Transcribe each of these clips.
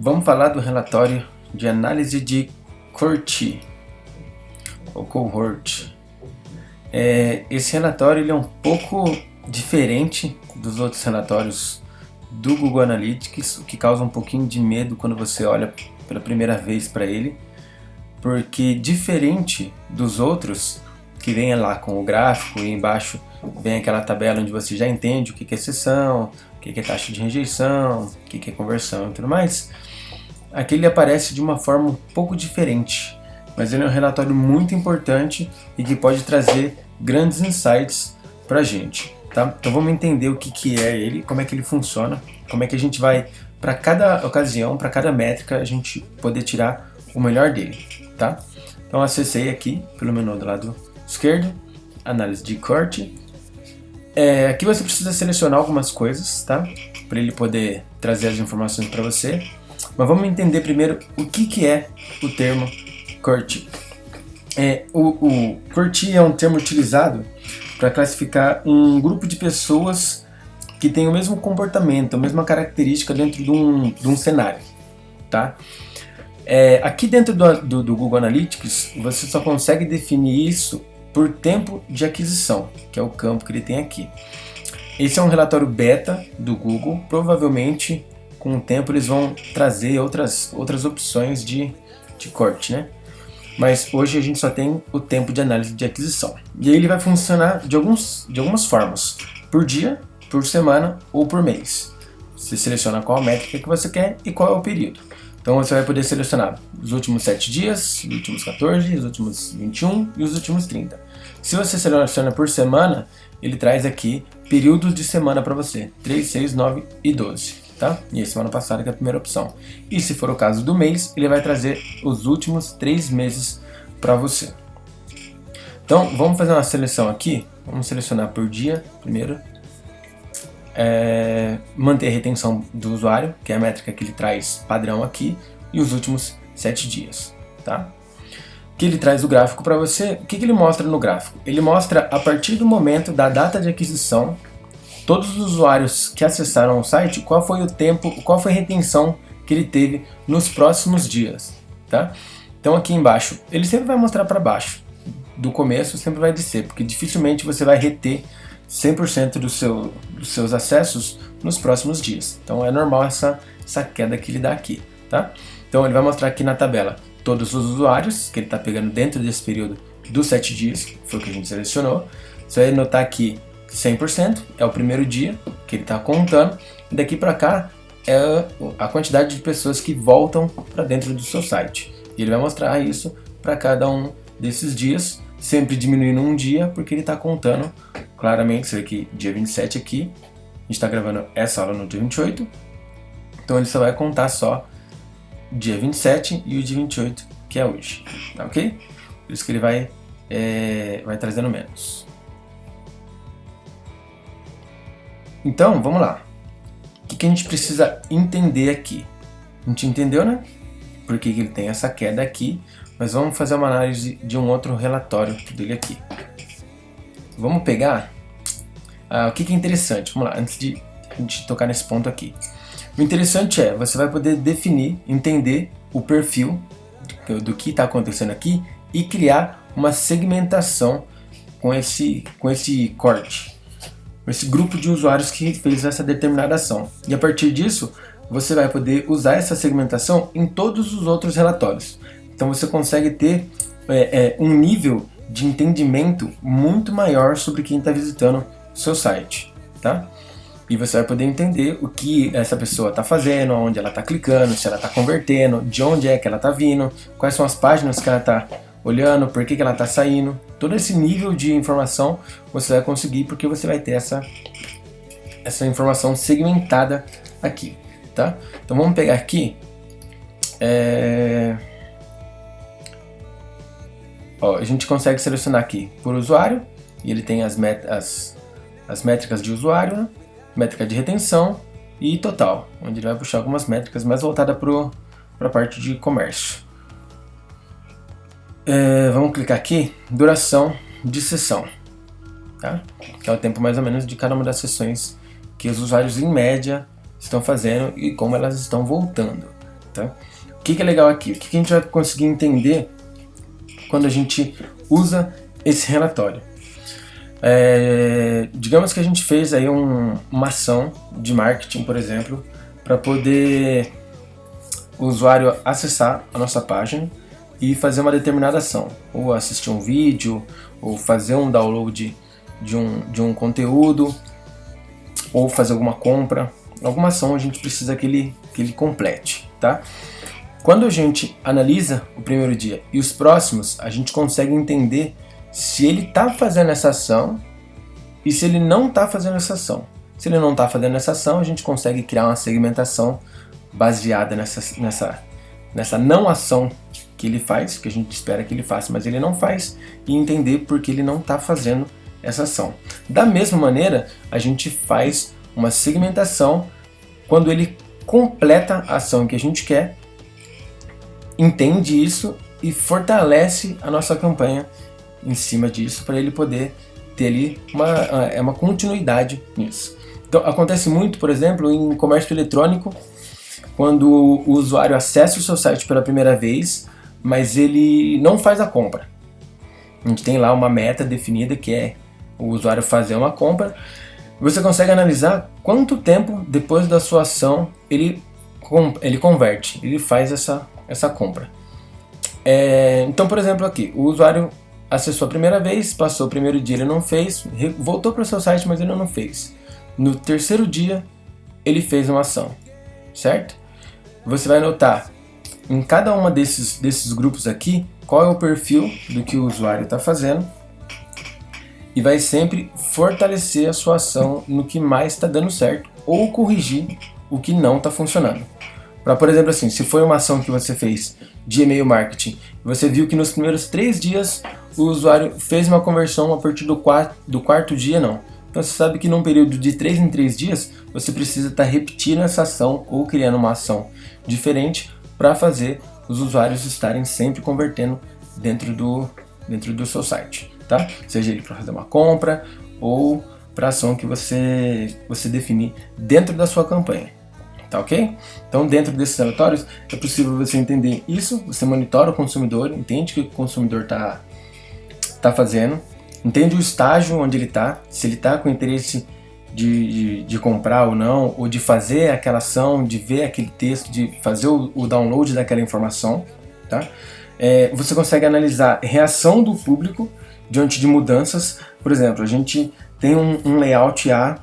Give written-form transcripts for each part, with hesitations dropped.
Vamos falar do relatório de análise de cohort, ou cohort. Esse relatório ele é um pouco diferente dos outros relatórios do Google Analytics, o que causa um pouquinho de medo quando você olha pela primeira vez para ele, porque diferente dos outros, que vem lá com o gráfico e embaixo vem aquela tabela onde você já entende o que é sessão, o que é taxa de rejeição, o que é conversão e tudo mais, aqui ele aparece de uma forma um pouco diferente, mas ele é um relatório muito importante e que pode trazer grandes insights para a gente, tá? Então vamos entender o que é ele, como é que ele funciona, como é que a gente vai, para cada ocasião, para cada métrica, a gente poder tirar o melhor dele, tá? Então acessei aqui pelo menu do lado esquerdo, análise de cohort. Aqui você precisa selecionar algumas coisas, tá? Para ele poder trazer as informações para você. Mas vamos entender primeiro o que é o termo cohort. O cohort é um termo utilizado para classificar um grupo de pessoas que tem o mesmo comportamento, a mesma característica dentro de um cenário, tá? Aqui dentro do Google Analytics, você só consegue definir isso por tempo de aquisição, que é o campo que ele tem aqui. Esse é um relatório beta do Google, provavelmente com o tempo eles vão trazer outras opções de cohort, né? Mas hoje a gente só tem o tempo de análise de aquisição. E aí ele vai funcionar de algumas formas, por dia, por semana ou por mês. Você seleciona qual a métrica que você quer e qual é o período. Então você vai poder selecionar os últimos 7 dias, os últimos 14, os últimos 21 e os últimos 30. Se você seleciona por semana, ele traz aqui períodos de semana para você, 3, 6, 9 e 12. Tá? E a semana passada que é a primeira opção. E se for o caso do mês, ele vai trazer os últimos 3 meses para você. Então vamos fazer uma seleção aqui, vamos selecionar por dia primeiro. Manter a retenção do usuário, que é a métrica que ele traz padrão aqui, e os últimos 7 dias, tá? Que ele traz o gráfico para você. O que ele mostra no gráfico? Ele mostra a partir do momento da data de aquisição, todos os usuários que acessaram o site, qual foi o tempo, qual foi a retenção que ele teve nos próximos dias, tá? Então aqui embaixo, ele sempre vai mostrar para baixo, do começo sempre vai descer, porque dificilmente você vai reter 100% dos seus acessos nos próximos dias. Então é normal essa queda que ele dá aqui, tá? Então ele vai mostrar aqui na tabela todos os usuários que ele está pegando dentro desse período dos 7 dias, que foi o que a gente selecionou. Você vai notar aqui 100% é o primeiro dia que ele está contando, e daqui para cá é a quantidade de pessoas que voltam para dentro do seu site. E ele vai mostrar isso para cada um desses dias, sempre diminuindo um dia, porque ele está contando claramente. Você vê que dia 27 aqui, a gente está gravando essa aula no dia 28, então ele só vai contar só dia 27 e o dia 28, que é hoje, tá ok? Por isso que ele vai trazendo menos. Então, vamos lá. O que a gente precisa entender aqui? A gente entendeu, né? Por que ele tem essa queda aqui, mas vamos fazer uma análise de um outro relatório dele aqui. Vamos pegar o que é interessante. Vamos lá, antes de a gente tocar nesse ponto aqui. O interessante você vai poder definir, entender o perfil do que está acontecendo aqui e criar uma segmentação com esse cohort, esse grupo de usuários que fez essa determinada ação. E a partir disso, você vai poder usar essa segmentação em todos os outros relatórios. Então você consegue ter um nível de entendimento muito maior sobre quem está visitando o seu site, tá? E você vai poder entender o que essa pessoa está fazendo, onde ela está clicando, se ela está convertendo, de onde é que ela está vindo, quais são as páginas que ela está olhando, por que ela está saindo. Todo esse nível de informação você vai conseguir porque você vai ter essa informação segmentada aqui, tá? Então vamos pegar aqui. A gente consegue selecionar aqui por usuário, e ele tem as métricas de usuário, né? Métrica de retenção e total, onde ele vai puxar algumas métricas mais voltadas para a parte de comércio. Vamos clicar aqui, duração de sessão, tá? Que é o tempo mais ou menos de cada uma das sessões que os usuários em média estão fazendo e como elas estão voltando. tá? O que é legal aqui? O que a gente vai conseguir entender quando a gente usa esse relatório? Digamos que a gente fez aí uma ação de marketing, por exemplo, para poder o usuário acessar a nossa página e fazer uma determinada ação, ou assistir um vídeo, ou fazer um download de um conteúdo, ou fazer alguma compra, alguma ação a gente precisa que ele complete, tá? Quando a gente analisa o primeiro dia e os próximos, a gente consegue entender se ele está fazendo essa ação e se ele não está fazendo essa ação. Se ele não está fazendo essa ação, a gente consegue criar uma segmentação baseada nessa não ação que ele faz, que a gente espera que ele faça, mas ele não faz, e entender por que ele não está fazendo essa ação. Da mesma maneira, a gente faz uma segmentação quando ele completa a ação que a gente quer, entende isso e fortalece a nossa campanha em cima disso para ele poder ter ali uma continuidade nisso. Então acontece muito, por exemplo, em comércio eletrônico, quando o usuário acessa o seu site pela primeira vez, mas ele não faz a compra. A gente tem lá uma meta definida que é o usuário fazer uma compra. Você consegue analisar quanto tempo depois da sua ação ele converte, ele faz essa compra. Então, por exemplo, aqui, o usuário acessou a primeira vez, passou o primeiro dia, ele não fez, voltou para o seu site, mas ele não fez. No terceiro dia, ele fez uma ação, certo? Você vai notar em cada uma desses grupos aqui qual é o perfil do que o usuário está fazendo e vai sempre fortalecer a sua ação no que mais está dando certo ou corrigir o que não está funcionando. Por exemplo, assim, se foi uma ação que você fez de e-mail marketing, você viu que nos primeiros 3 dias o usuário fez uma conversão, a partir do quarto dia não. Então você sabe que num período de 3 em 3 dias você precisa estar repetindo essa ação ou criando uma ação diferente para fazer os usuários estarem sempre convertendo dentro do seu site, tá? Seja ele para fazer uma compra ou para ação que você definir dentro da sua campanha. Tá, ok? Então, dentro desses relatórios, é possível você entender isso, você monitora o consumidor, entende o que o consumidor tá fazendo, entende o estágio onde ele está, se ele está com interesse de comprar ou não, ou de fazer aquela ação, de ver aquele texto, de fazer o download daquela informação, tá? Você consegue analisar a reação do público diante de mudanças. Por exemplo, a gente tem um layout A.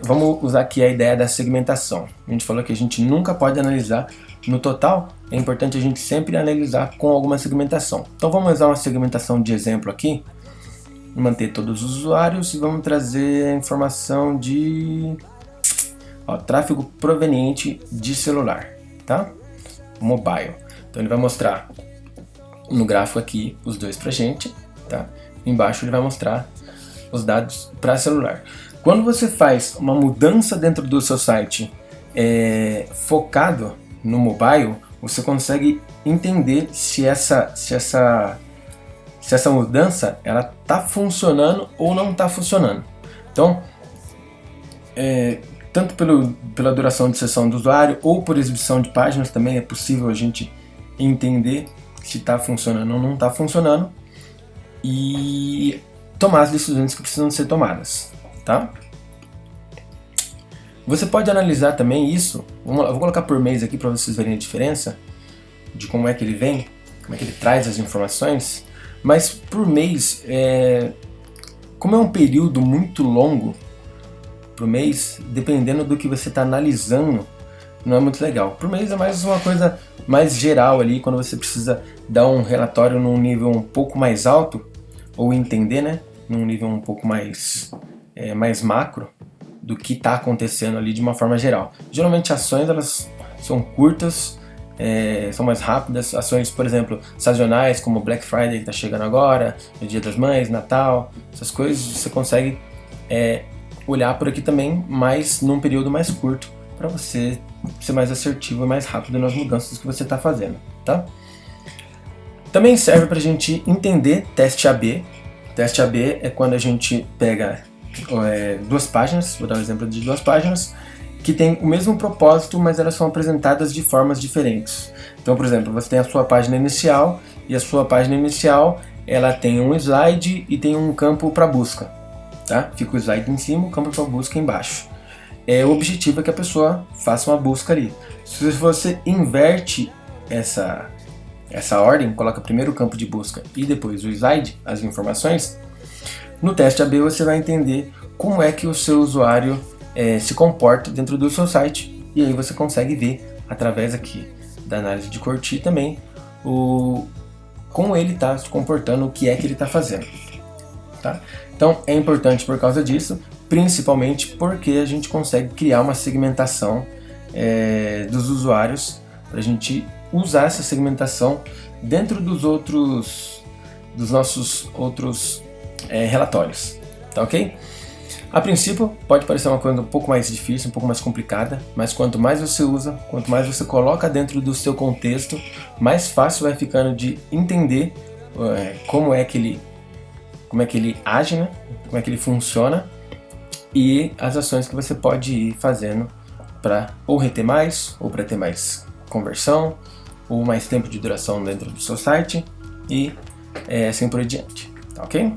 Vamos usar aqui a ideia da segmentação. A gente falou que a gente nunca pode analisar no total, é importante a gente sempre analisar com alguma segmentação. Então vamos usar uma segmentação de exemplo aqui, manter todos os usuários e vamos trazer a informação de tráfego proveniente de celular, tá? Mobile. Então ele vai mostrar no gráfico aqui os dois pra gente, tá? Embaixo ele vai mostrar os dados para celular. Quando você faz uma mudança dentro do seu site focado no mobile, você consegue entender se essa mudança ela está funcionando ou não está funcionando. Então, tanto pela duração de sessão do usuário ou por exibição de páginas também é possível a gente entender se está funcionando ou não está funcionando e tomar as decisões que precisam ser tomadas. Tá? Você pode analisar também isso, eu vou colocar por mês aqui para vocês verem a diferença de como é que ele vem, como é que ele traz as informações, mas por mês, como é um período muito longo por mês, dependendo do que você está analisando, não é muito legal. Por mês é mais uma coisa mais geral ali, quando você precisa dar um relatório num nível um pouco mais alto, ou entender, né, num nível um pouco mais macro do que está acontecendo ali de uma forma geral. Geralmente ações elas são curtas, são mais rápidas, ações, por exemplo, sazonais como Black Friday que está chegando agora, o Dia das Mães, Natal, essas coisas você consegue olhar por aqui também, mas num período mais curto, para você ser mais assertivo e mais rápido nas mudanças que você está fazendo, tá? Também serve para a gente entender teste AB. Teste AB é quando a gente pega 2 páginas, vou dar um exemplo de 2 páginas, que têm o mesmo propósito, mas elas são apresentadas de formas diferentes. Então, por exemplo, você tem a sua página inicial, e a sua página inicial ela tem um slide e tem um campo para busca. Tá? Fica o slide em cima, o campo para busca embaixo. O objetivo é que a pessoa faça uma busca ali. Se você inverte essa ordem, coloca primeiro o campo de busca e depois o slide, as informações, no teste AB você vai entender como é que o seu usuário se comporta dentro do seu site, e aí você consegue ver, através aqui da análise de Corti também, como ele está se comportando, o que é que ele está fazendo. Tá? Então é importante por causa disso, principalmente porque a gente consegue criar uma segmentação dos usuários, para a gente usar essa segmentação dentro dos nossos outros relatórios, tá ok? A princípio pode parecer uma coisa um pouco mais difícil, um pouco mais complicada, mas quanto mais você usa, quanto mais você coloca dentro do seu contexto, mais fácil vai ficando de entender como é que ele age, né? Como é que ele funciona, e as ações que você pode ir fazendo para ou reter mais, ou para ter mais conversão, ou mais tempo de duração dentro do seu site, e assim por diante, tá ok?